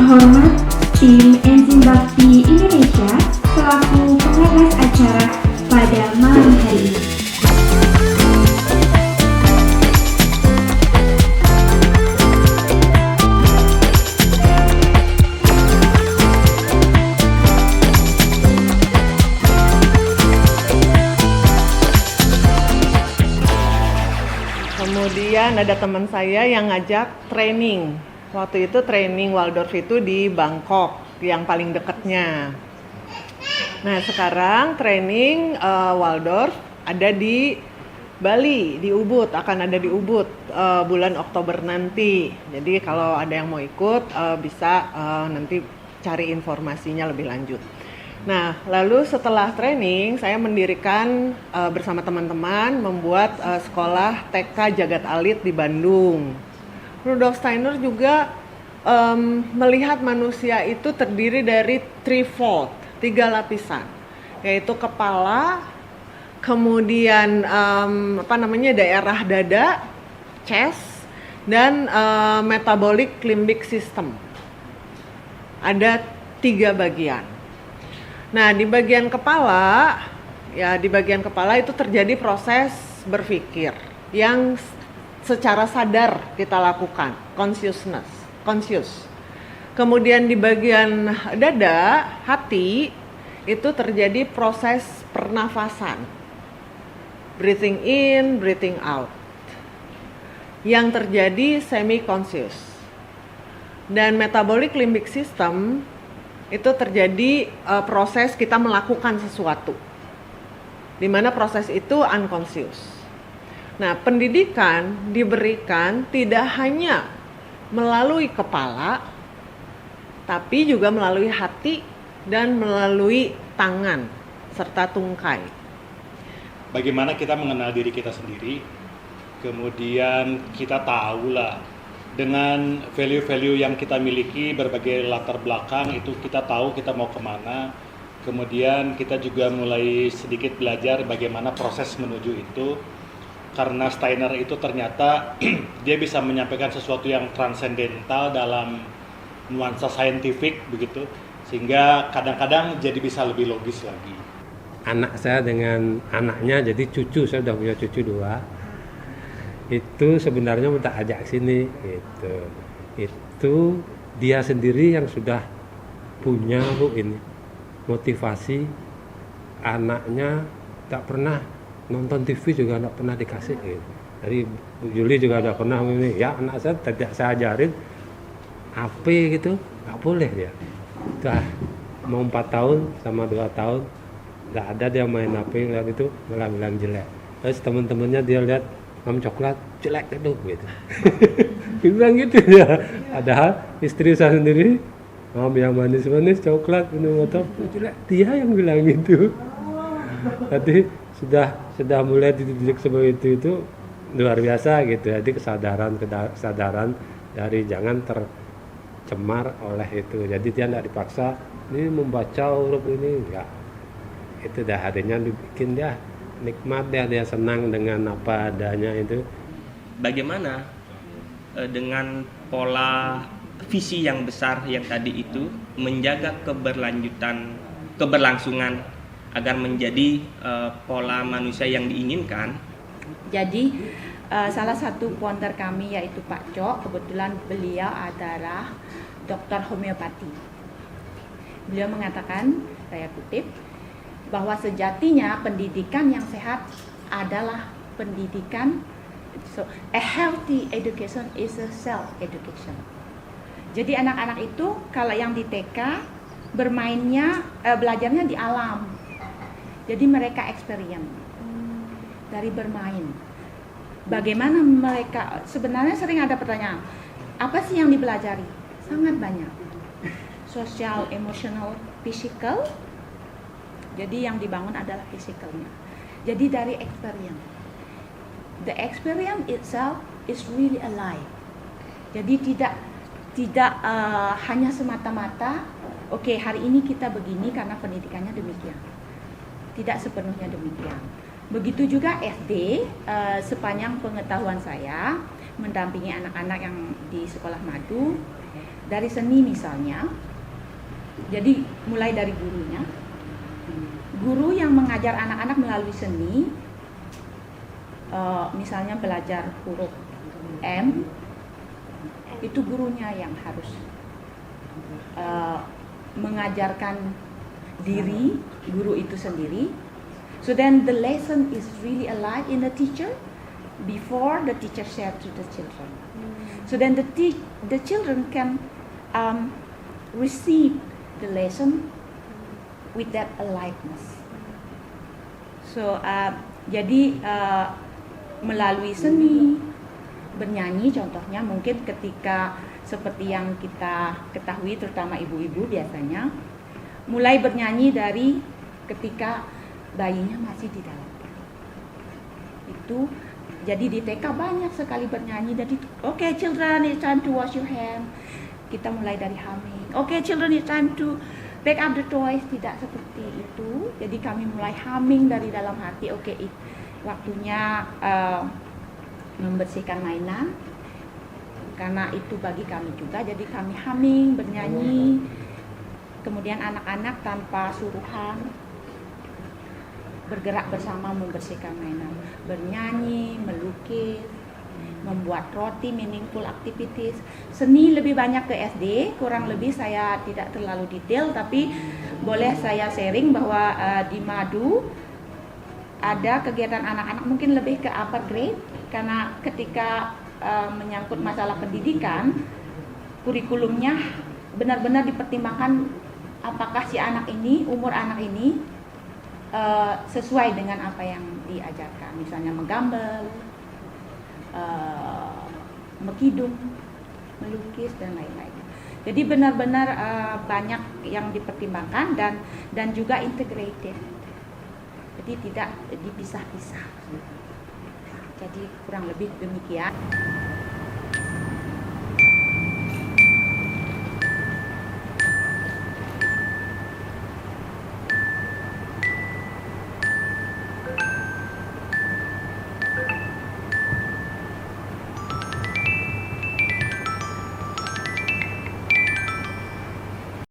terhormat tim Enzim Bakti Indonesia selaku pengagas acara pada malam hari ini. Kemudian ada teman saya yang ngajak training. Waktu itu training Waldorf itu di Bangkok, yang paling dekatnya. Nah sekarang training Waldorf ada di Bali, di Ubud, akan ada di Ubud bulan Oktober nanti. Jadi kalau ada yang mau ikut bisa nanti cari informasinya lebih lanjut. Nah, lalu setelah training, saya mendirikan bersama teman-teman membuat sekolah TK Jagat Alit di Bandung. Rudolf Steiner juga melihat manusia itu terdiri dari threefold, 3 lapisan, yaitu kepala, kemudian daerah dada, chest, dan metabolic limbic system. Ada 3 bagian. Nah, di bagian kepala itu terjadi proses berpikir yang secara sadar kita lakukan, conscious. Kemudian di bagian dada, hati, itu terjadi proses pernafasan, breathing in, breathing out, yang terjadi semi-conscious. Dan metabolic limbic system itu terjadi proses kita melakukan sesuatu, di mana proses itu unconscious. Nah, pendidikan diberikan tidak hanya melalui kepala, tapi juga melalui hati dan melalui tangan serta tungkai. Bagaimana kita mengenal diri kita sendiri, kemudian kita tahulah dengan value-value yang kita miliki, berbagai latar belakang itu kita tahu kita mau kemana. Kemudian kita juga mulai sedikit belajar bagaimana proses menuju itu. Karena Steiner itu ternyata dia bisa menyampaikan sesuatu yang transendental dalam nuansa saintifik begitu, sehingga kadang-kadang jadi bisa lebih logis lagi. Anak saya dengan anaknya, jadi cucu, saya udah punya cucu 2, itu sebenarnya minta ajak sini gitu. Itu dia sendiri yang sudah punya ini motivasi, anaknya tak pernah nonton TV juga tidak pernah dikasih gitu. Dari Bu Juli juga tidak pernah ini. Ya anak saya tidak saya ajarin HP gitu, nggak boleh dia. Udah mau 4 tahun sama 2 tahun nggak ada dia main HP, lihat itu malah bilang jelek. Terus teman-temannya dia lihat mam coklat jelek itu gitu. Dia bilang gitu ya. Padahal istri saya sendiri mam yang manis-manis coklat minum atau jelek, dia yang bilang gitu. Tadi sudah mulai dididik seperti itu luar biasa gitu. Jadi kesadaran dari jangan tercemar oleh itu. Jadi dia tidak dipaksa ini membaca huruf ini, enggak. Itu dah harinya dibikin dia nikmat, dia senang dengan apa adanya itu. Bagaimana dengan pola visi yang besar yang tadi itu menjaga keberlangsungan agar menjadi pola manusia yang diinginkan. Jadi salah satu founder kami yaitu Pak Cok, kebetulan beliau adalah dokter homeopati. Beliau mengatakan, saya kutip, bahwa sejatinya pendidikan yang sehat adalah pendidikan, so a healthy education is a self education. Jadi anak-anak itu kalau yang di TK bermainnya, belajarnya di alam. Jadi mereka experience dari bermain. Bagaimana mereka, sebenarnya sering ada pertanyaan, apa sih yang dipelajari? Sangat banyak. Sosial, emotional, physical. Jadi yang dibangun adalah physicalnya. Jadi dari experience. The experience itself is really alive. Jadi tidak hanya semata-mata, oke, hari ini kita begini karena pendidikannya demikian. Tidak sepenuhnya demikian. Begitu juga SD, sepanjang pengetahuan saya mendampingi anak-anak yang di sekolah madu, dari seni misalnya. Jadi mulai dari gurunya. Guru yang mengajar anak-anak melalui seni, misalnya belajar huruf M, itu gurunya yang harus mengajarkan diri guru itu sendiri. So then the lesson is really alive in the teacher before the teacher share to the children. So then the children can receive the lesson with that aliveness. So jadi melalui seni, bernyanyi contohnya mungkin ketika seperti yang kita ketahui terutama ibu-ibu biasanya mulai bernyanyi dari ketika bayinya masih di dalam perut. Itu jadi di TK banyak sekali bernyanyi. Jadi okay children, it's time to wash your hand. Kita mulai dari humming. Okay children, it's time to pick up the toys. Tidak seperti itu. Jadi kami mulai humming dari dalam hati. Okay, waktunya membersihkan mainan. Karena itu bagi kami juga. Jadi kami humming, bernyanyi. Kemudian anak-anak tanpa suruhan bergerak bersama membersihkan mainan, bernyanyi, melukis, membuat roti, meaningful activities. Seni lebih banyak ke SD, kurang lebih saya tidak terlalu detail, tapi boleh saya sharing bahwa di Madu ada kegiatan anak-anak mungkin lebih ke upper grade, karena ketika menyangkut masalah pendidikan, kurikulumnya benar-benar dipertimbangkan apakah si anak ini, umur anak ini sesuai dengan apa yang diajarkan, misalnya menggambar, mengkidung, melukis dan lain-lain. Jadi benar-benar banyak yang dipertimbangkan dan juga integrated. Jadi tidak dipisah-pisah. Jadi kurang lebih demikian.